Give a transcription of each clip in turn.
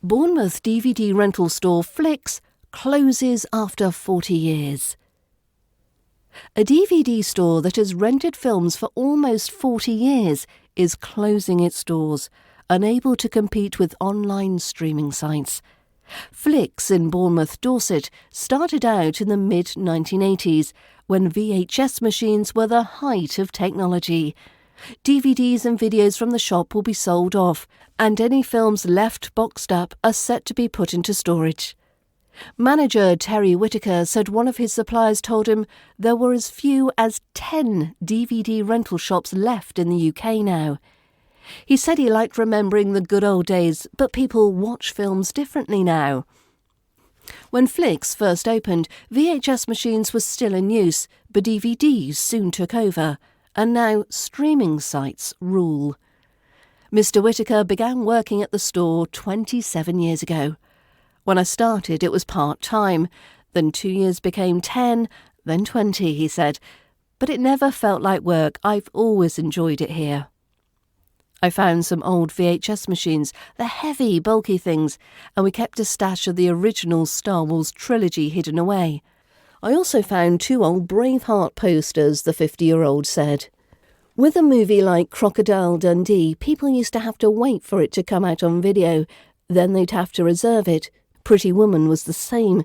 Bournemouth DVD rental store Flicks closes after 40 years. A DVD store that has rented films for almost 40 years is closing its doors, unable to compete with online streaming sites. Flicks in Bournemouth, Dorset started out in the mid-1980s when VHS machines were the height of technology. DVDs and videos from the shop will be sold off, and any films left boxed up are set to be put into storage. Manager Terry Whitaker said one of his suppliers told him there were as few as 10 DVD rental shops left in the UK now. He said he liked remembering the good old days, but people watch films differently now. When Flicks first opened, VHS machines were still in use, but DVDs soon took over, and now streaming sites rule. Mr. Whitaker began working at the store 27 years ago. When I started, it was part-time, then 2 years became 10, then 20, he said. But it never felt like work. I've always enjoyed it here. I found some old VHS machines, the heavy, bulky things, and we kept a stash of the original Star Wars trilogy hidden away. I also found 2 old Braveheart posters, the 50-year-old said. With a movie like Crocodile Dundee, people used to have to wait for it to come out on video. Then they'd have to reserve it. Pretty Woman was the same.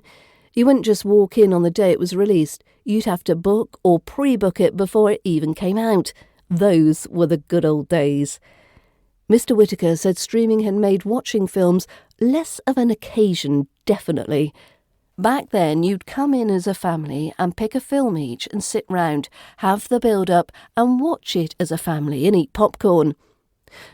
You wouldn't just walk in on the day it was released. You'd have to book or pre-book it before it even came out. Those were the good old days. Mr. Whitaker said streaming had made watching films less of an occasion, definitely. Back then, you'd come in as a family and pick a film each and sit round, have the build-up and watch it as a family and eat popcorn.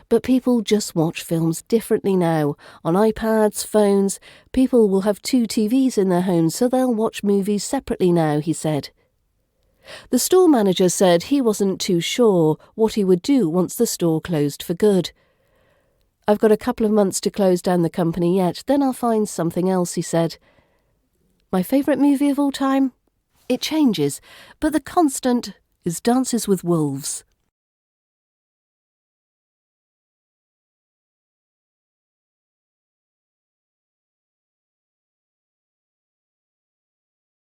But people just watch films differently now. On iPads, phones, people will have 2 TVs in their homes, so they'll watch movies separately now, he said. The store manager said he wasn't too sure what he would do once the store closed for good. I've got a couple of months to close down the company yet, then I'll find something else, he said. My favourite movie of all time? It changes, but the constant is Dances with Wolves.